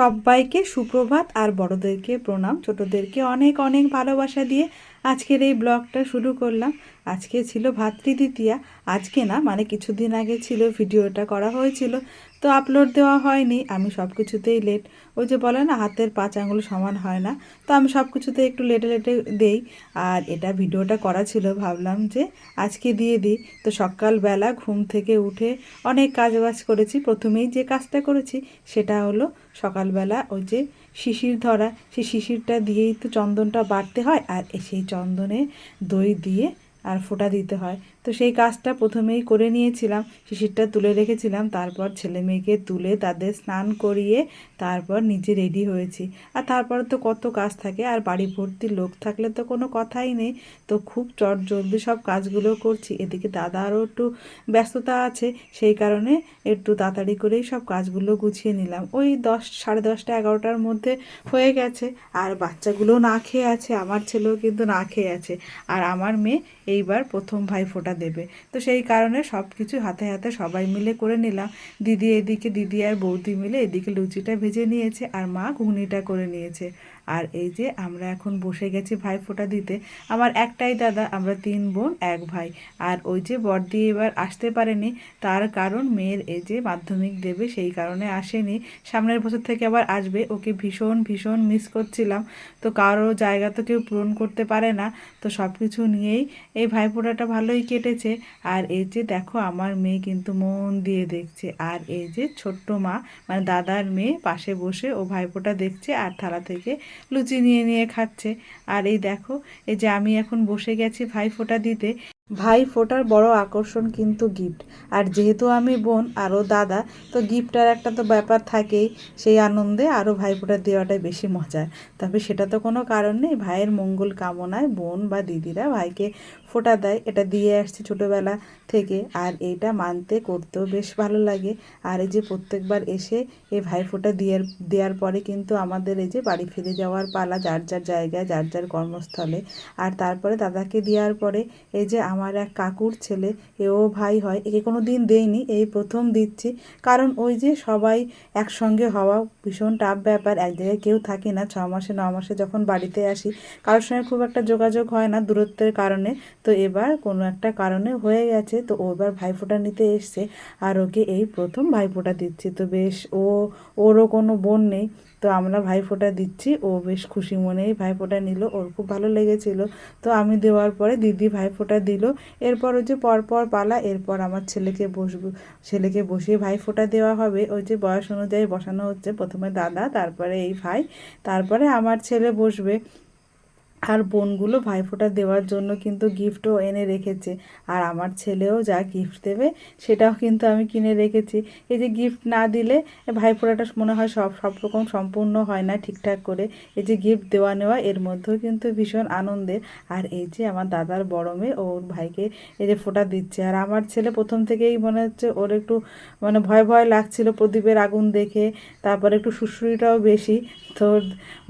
সবাইকে সুপ্রভাত আর বড়দেরকে প্রণাম, ছোটদেরকে অনেক অনেক ভালোবাসা দিয়ে আজকের এই ব্লগটা শুরু করলাম। আজকে ছিল ভাতৃদ্বিতীয়া। আজকে না, মানে কিছুদিন আগে ছিল, ভিডিওটা করা হয়েছিল, তো আপলোড দেওয়া হয়নি। আমি সব কিছুতেই লেট। ওই যে বলে না, হাতের 5 আঙুল সমান হয় না, তো আমি সব কিছুতে একটু লেটে লেটে দেই। আর এটা ভিডিওটা করা ছিল, ভাবলাম যে আজকে দিয়ে দিই। তো সকালবেলা ঘুম থেকে উঠে অনেক কাজবাজ করেছি। প্রথমেই যে কাজটা করেছি সেটা হলো সকালবেলা ওই যে শিশির ধরা, সেই শিশিরটা দিয়েই তো চন্দনটা বাটতে হয়, আর সেই চন্দনে দই দিয়ে আর ফোঁটা দিতে হয়। তো সেই কাজটা প্রথমেই করে নিয়েছিলাম, শিশিরটা তুলে রেখেছিলাম। তারপর ছেলে মেয়েকে তুলে তাদের স্নান করিয়ে তারপর নিজে রেডি হয়েছি। আর তারপর তো কত কাজ থাকে, আর বাড়ি ভর্তি লোক থাকলে তো কোনো কথাই নেই। তো খুব চট জলদি সব কাজগুলো করছি। এদিকে দাদারও একটু ব্যস্ততা আছে, সেই কারণে একটু তাড়াতাড়ি করেই সব কাজগুলো গুছিয়ে নিলাম। ওই 10, সাড়ে 10টা 11টার মধ্যে হয়ে গেছে। আর বাচ্চাগুলো না খেয়ে আছে, আমার ছেলেও কিন্তু না খেয়ে আছে। আর আমার মেয়ে এইবার প্রথম ভাইফোঁটা দেবে, তো সেই কারণে সব কিছু হাতে হাতে সবাই মিলে করে নিলাম। দিদি এদিকে, দিদি আর বৌদি মিলে এদিকে লুচিটা ভেজে নিয়েছে, আর মা ঘুগনিটা করে নিয়েছে। আর এই যে আমরা এখন বসে গেছি ভাইফোঁটা দিতে। আমার একটাই দাদা, আমরা 3 বোন 1 ভাই। আর ওই যে বড়দি এবার আসতে পারেনি, তার কারণ মেয়ের এই যে মাধ্যমিক দেবে, সেই কারণে আসেনি। সামনের বছর থেকে আবার আসবে। ওকে ভীষণ ভীষণ মিস করছিলাম। তো কারো জায়গা তো কেউ পূরণ করতে পারে না। তো সব কিছু নিয়েই এই ভাইফোঁটাটা ভালোই কেটেছে। আর এই যে দেখো, আমার মেয়ে কিন্তু মন দিয়ে দেখছে। আর এই যে ছোট্ট মা, মানে দাদার মেয়ে, পাশে বসে ও ভাইফোঁটা দেখছে আর থালা থেকে লুচি নিয়ে নিয়ে খাচ্ছে। আর এই দেখো, এই যে আমি এখন বসে গেছি ভাইফোঁটা দিতে। ভাইফোঁটার বড় আকর্ষণ কিন্তু গিফট। আর যেহেতু আমি বোন আরও দাদা, তো গিফটার একটা তো ব্যাপার থাকেই। সেই আনন্দে আরও ভাইফোঁটা দেওয়াটাই বেশি মজার। তবে সেটা তো কোনো কারণ নেই, ভাইয়ের মঙ্গল কামনায় বোন বা দিদিরা ভাইকে ফোঁটা দেয়। এটা দিয়ে আসছি ছোটোবেলা থেকে, আর এইটা মানতে করতেও বেশ ভালো লাগে। আর এই যে প্রত্যেকবার এসে এই ভাইফোঁটা দেওয়ার পরে কিন্তু আমাদের এই যে বাড়ি ফিরে যাওয়ার পালা, যার যার জায়গায়, যার যার কর্মস্থলে। আর তারপরে দাদাকে দেওয়ার পরে এই যে আমার এক কাকুর ছেলে, এও ভাই হয়, একে কোনো দিন দেইনি, এই প্রথম দিচ্ছি। কারণ ওই যে সবাই একসঙ্গে হওয়া ভীষণ টাফ ব্যাপার, এক জায়গায় কেউ থাকে না। 6 মাসে 9 মাসে যখন বাড়িতে আসি, কারোর সঙ্গে খুব একটা যোগাযোগ হয় না দূরত্বের কারণে। তো এবার কোনো একটা কারণে হয়ে গেছে, তো ও এবার ভাইফোঁটা নিতে এসছে, আর ওকে এই প্রথম ভাইফোঁটা দিচ্ছি। তো বেশ, ওরও কোনো বোন নেই, তো আমরা ভাইফোঁটা দিচ্ছি। ও বেশ খুশি মনেই ভাইফোঁটা নিল, ওর খুব ভালো লেগেছিল। তো আমি দেওয়ার পরে দিদি ভাইফোঁটা দিল। এরপর ওই যে পরপর পালা, এরপর আমার ছেলেকে বসিয়ে ভাইফোঁটা দেওয়া হবে। ওই যে বয়স অনুযায়ী বসানো হচ্ছে, প্রথমে দাদা, তারপরে এই ভাই, তারপরে আমার ছেলে বসবে। আর বোনগুলো ভাইফোঁটা দেওয়ার জন্য কিন্তু গিফটও এনে রেখেছে। আর আমার ছেলেও যা গিফট দেবে সেটাও কিন্তু আমি কিনে রেখেছি। এই যে গিফট না দিলে ভাইফোঁটাটা মনে হয় সব রকম সম্পূর্ণ হয় না ঠিকঠাক করে। এই যে গিফট দেওয়া নেওয়া, এর মধ্যেও কিন্তু ভীষণ আনন্দের। আর এই যে আমার দাদার বড় মেয়ে, ওর ভাইকে এই যে ফোঁটা দিচ্ছে। আর আমার ছেলে প্রথম থেকেই মনে হচ্ছে ওর একটু মানে ভয় ভয় লাগছিল প্রদীপের আগুন দেখে। তারপরে একটু সুড়সুড়িটাও বেশি। তো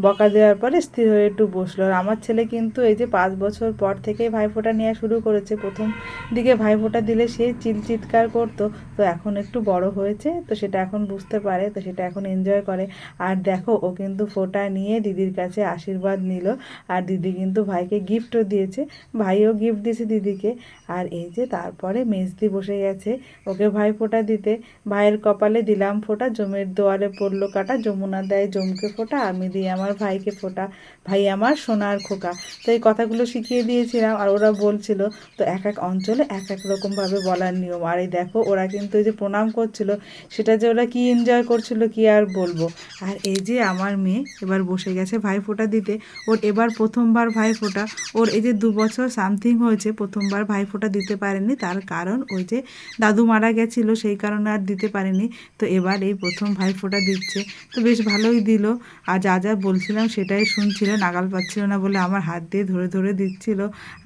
বকা দেওয়ার পরে স্থির হয়ে একটু বসলো। আর আমার ছেলে কিন্তু এই যে 5 বছর পর থেকেই ভাইফোঁটা নেওয়া শুরু করেছে। প্রথম দিকে ভাইফোঁটা দিলে সে চিৎকার করতো, তো এখন একটু বড় হয়েছে, তো সেটা এখন বুঝতে পারে, তো সেটা এখন এনজয় করে। আর দেখো, ও কিন্তু ফোঁটা নিয়ে দিদির কাছে আশীর্বাদ নিল। আর দিদি কিন্তু ভাইকে গিফটও দিয়েছে, ভাইও গিফট দিয়েছে দিদিকে। আর এই যে তারপরে মেজদি বসে গেছে ওকে ভাইফোঁটা দিতে। ভাইয়ের কপালে দিলাম ফোঁটা, জমের দোয়ারে পড়লো কাটা, যমুনা দেয় জমকে ফোঁটা, আমি দিই আমার ভাইকে ফোঁটা, ভাই আমার সোনার খোকা। তো এই কথাগুলো শিখিয়ে দিয়েছিলাম, আর ওরা বলছিল। তো এক এক অঞ্চলে এক এক রকমভাবে বলার নিয়ম। আর এই দেখো, ওরা কিন্তু এই যে প্রণাম করছিল, সেটা যে ওরা কী এনজয় করছিল কী আর বলবো। আর এই যে আমার মেয়ে এবার বসে গেছে ভাইফোঁটা দিতে। ওর এবার প্রথমবার ভাইফোঁটা। ওর এই যে 2 বছর সামথিং হয়েছে, প্রথমবার ভাইফোঁটা দিতে পারেনি, তার কারণ ওই যে দাদু মারা গেছিলো, সেই কারণে আর দিতে পারেনি। তো এবার এই প্রথম ভাইফোঁটা দিচ্ছে, তো বেশ ভালোই দিল। আর যা যা বলছিলাম সেটাই শুনছিল, নাগাল পাচ্ছিল না বলে আমার হাত দিয়ে ধরে ধরে দিচ্ছিল।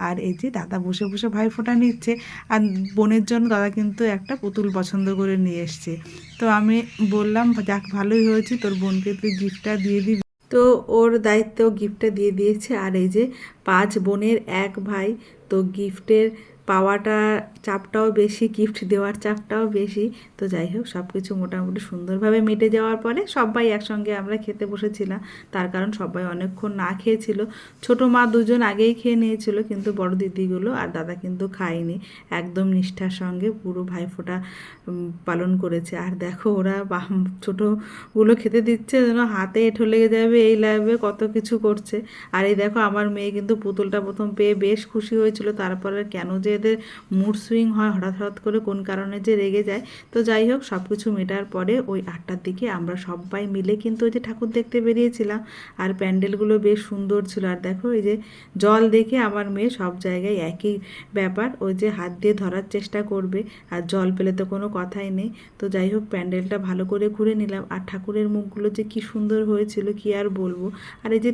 আর এই যে দাদা বসে বসে ভাইফোঁটা নিচ্ছে। আর বোনের জন্য দাদা কিন্তু একটা পুতুল পছন্দ করে নিয়ে এসছে। তো আমি বললাম, যাক ভালোই হয়েছে, তোর বোনকে তুই গিফটটা দিয়ে দিবি। তো ওর দায়িত্ব গিফটটা দিয়ে দিয়েছে। আর এই যে 5 বোনের 1 ভাই, তো গিফটের পাওয়াটা চাপটাও বেশি, গিফট দেওয়ার চাপটাও বেশি। তো যাই হোক, সব কিছু মোটামুটি সুন্দরভাবে মিটে যাওয়ার পরে সবাই একসঙ্গে আমরা খেতে বসেছিলাম। তার কারণ সবাই অনেকক্ষণ না খেয়েছিল। ছোটো মা দুজন আগেই খেয়ে নিয়েছিল, কিন্তু বড় দিদিগুলো আর দাদা কিন্তু খায়নি। একদম নিষ্ঠার সঙ্গে পুরো ভাইফোঁটা পালন করেছে। আর দেখো ওরা ছোটোগুলো খেতে দিচ্ছে যেন হাতে এঁঠো লেগে যাবে, এই লাগবে, কত কিছু করছে। আর এই দেখো আমার মেয়ে কিন্তু পুতুলটা প্রথম পেয়ে বেশ খুশি হয়েছিল, তারপরে কেন যে এদের মুড সুইং হয় হঠাৎ হঠাৎ করে, কোন কারণে যে রেগে যায়। তো যাই হোক, সব কিছু মেটার পরে ওই 8টার দিকে আমরা সবাই মিলে কিন্তু ওই যে ঠাকুর দেখতে বেরিয়েছিলাম। আর প্যান্ডেলগুলো বেশ সুন্দর ছিল। আর দেখো এই যে জল দেখে আমার মেয়ে সব জায়গায় একই ব্যাপার, ওই যে হাত দিয়ে ধরার চেষ্টা করবে, আর জল পেলে তো কোনো কথাই নেই। তো যাই হোক, প্যান্ডেলটা ভালো করে ঘুরে নিলাম। আর ঠাকুরের মুখগুলো যে কি সুন্দর হয়েছিল কি আর বলবো। আর এই যে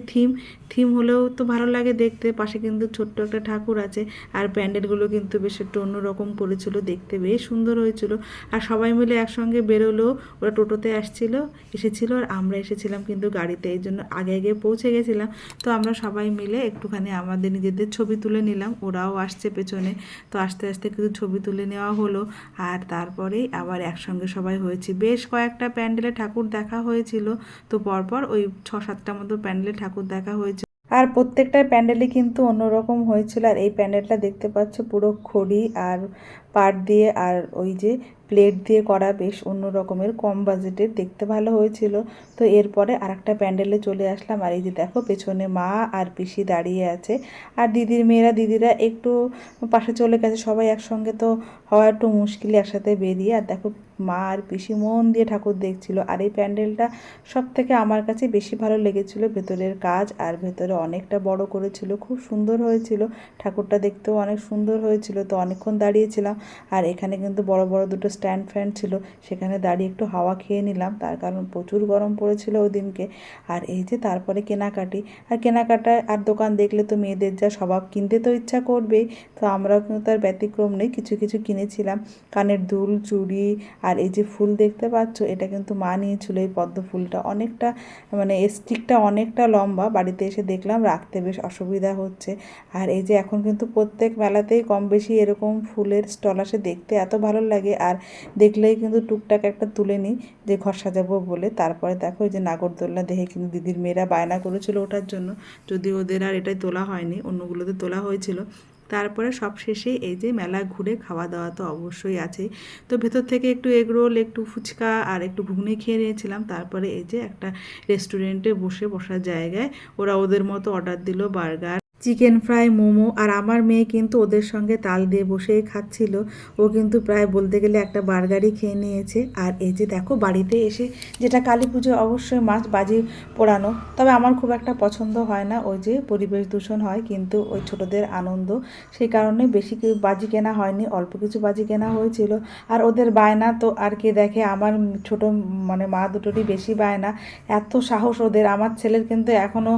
থিম হলেও তো ভালো লাগে দেখতে। পাশে কিন্তু ছোট্ট একটা ঠাকুর আছে। আর প্যান্ডেলগুলো কিন্তু বেশ একটু অন্যরকম করেছিল, দেখতে বেশ সুন্দর হয়েছিল। আর সবাই মিলে একসঙ্গে বেরোলো। ওরা টোটোতে এসেছিল, আর আমরা এসেছিলাম কিন্তু গাড়িতে, এই জন্য আগে আগে পৌঁছে গেছিলাম। তো আমরা সবাই মিলে একটুখানি আমাদের নিজেদের ছবি তুলে নিলাম, ওরাও আসছে পেছনে। তো আস্তে আস্তে কিছু ছবি তুলে নেওয়া হলো। আর তারপরেই আবার একসঙ্গে সবাই হয়েছে। বেশ কয়েকটা প্যান্ডেলে ঠাকুর দেখা হয়েছিল। তো পরপর ওই 6-7টা মতো প্যান্ডেলে ঠাকুর দেখা হয়েছে। আর প্রত্যেকটা প্যান্ডেলই কিন্তু অন্যরকম হয়েছিল। আর এই প্যান্ডেলটা দেখতে পাচ্ছ পুরো খড়ি আর পাট দিয়ে আর ওই যে প্লেট দিয়ে করা, বেশ অন্য রকমের, কম বাজেটের, দেখতে ভালো হয়েছিল। তো এরপরে আরেকটা প্যান্ডেলে চলে আসলাম। আর এই যে দেখো পেছনে মা আর পিসি দাঁড়িয়ে আছে। আর দিদিরা একটু পাশে চলে গেছে। সবাই একসঙ্গে তো হওয়া একটু মুশকিল একসাথে বেরিয়ে। আর দেখো মা আর পিসি মন দিয়ে ঠাকুর দেখছিল। আর এই প্যান্ডেলটা সব থেকে আমার কাছে বেশি ভালো লেগেছিল, ভেতরের কাজ আর ভেতরে অনেকটা বড় করেছিল, খুব সুন্দর হয়েছিল। ঠাকুরটা দেখতেও অনেক সুন্দর হয়েছিল। তো অনেকক্ষণ দাঁড়িয়েছিলাম। আর এখানে কিন্তু বড় বড় দুটো স্ট্যান্ড ফ্যান ছিল, সেখানে দাঁড়িয়ে একটু হাওয়া খেয়ে নিলাম, তার কারণ প্রচুর গরম পড়েছিল ওই দিনকে। আর এই যে তারপরে কেনাকাটি, আর কেনাকাটায় আর দোকান দেখলে তো মেয়েদের যা স্বভাব, কিনতে তো ইচ্ছা করবেই। তো আমরাও কিন্তু তার ব্যতিক্রম নেই, কিছু কিছু কিনেছিলাম। কানের দুল, চুড়ি, আর এই যে ফুল দেখতে পাচ্ছ, এটা কিন্তু মা নিয়েছিল। এই পদ্ম ফুলটা অনেকটা, মানে স্টিকটা অনেকটা লম্বা, বাড়িতে এসে দেখলাম রাখতে বেশ অসুবিধা হচ্ছে। আর এই যে এখন কিন্তু প্রত্যেক মেলাতেই কম বেশি এরকম ফুলের স্টল আসে, দেখতে এত ভালো লাগে। আর দেখলেই কিন্তু টুকটাক একটা তুলে নিই, যে ঘর সাজাবো বলে। তারপরে দেখো এই যে নাগরদোলনা দেখে কিন্তু দিদির মেয়েরা বায়না করেছিল ওঠার জন্য, যদি ওদের আর এটাই তোলা হয়নি, অন্যগুলোতে তোলা হয়েছিল। তারপরে সব শেষে এই যে মেলা ঘুরে খাওয়া দাওয়া তো অবশ্যই আছেই। তো ভেতর থেকে একটু এগরোল, একটু ফুচকা আর একটু ঘুগনি খেয়ে নিয়েছিলাম। তারপরে এই যে একটা রেস্টুরেন্টে বসার জায়গায় ওরা ওদের মতো অর্ডার দিল বার্গার, চিকেন ফ্রাই, মোমো। আর আমার মেয়ে কিন্তু ওদের সঙ্গে তাল দিয়ে বসেই খাচ্ছিল। ও কিন্তু প্রায় বলতে গেলে একটা বার্গারই খেয়ে নিয়েছে। আর এই যে দেখো বাড়িতে এসে, যেটা কালী পুজো অবশ্যই মাছ বাজি পোড়ানো, তবে আমার খুব একটা পছন্দ হয় না, ওই যে পরিবেশ দূষণ হয়, কিন্তু ওই ছোটদের আনন্দ, সেই কারণে বেশি বাজি কেনা হয়নি, অল্প কিছু বাজি কেনা হয়েছিল। আর ওদের বায়না তো আর কে দেখে, আমার ছোট মানে মা দুটোরই বেশি বায়না, এত সাহস ওদের। আমার ছেলের কিন্তু এখনও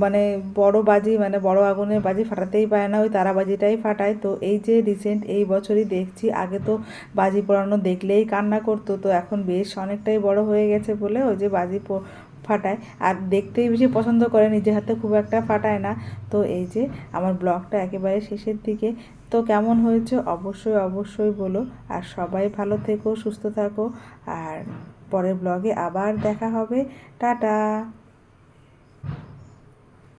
মানে বড় বাজি, মানে বড় আগুনের বাজি ফাটাতেই পারে না, ওই তারাবাজিটাই ফাটায়। তো এই যে রিসেন্ট এই বছরই দেখছি, আগে তো বাজি পোড়ানো দেখলেই কান্না করতো, তো এখন বেশ অনেকটাই বড় হয়ে গেছে বলে ওই যে বাজি ফাটায়। আর দেখতেই বেশি পছন্দ করে, নিজে হাতে খুব একটা ফাটায় না। তো এই যে আমার ব্লগটা একেবারে শেষের দিকে। তো কেমন হয়েছে অবশ্যই বলো। আর সবাই ভালো থেকো, সুস্থ থাকো। আর পরের ব্লগে আবার দেখা হবে। টাটা।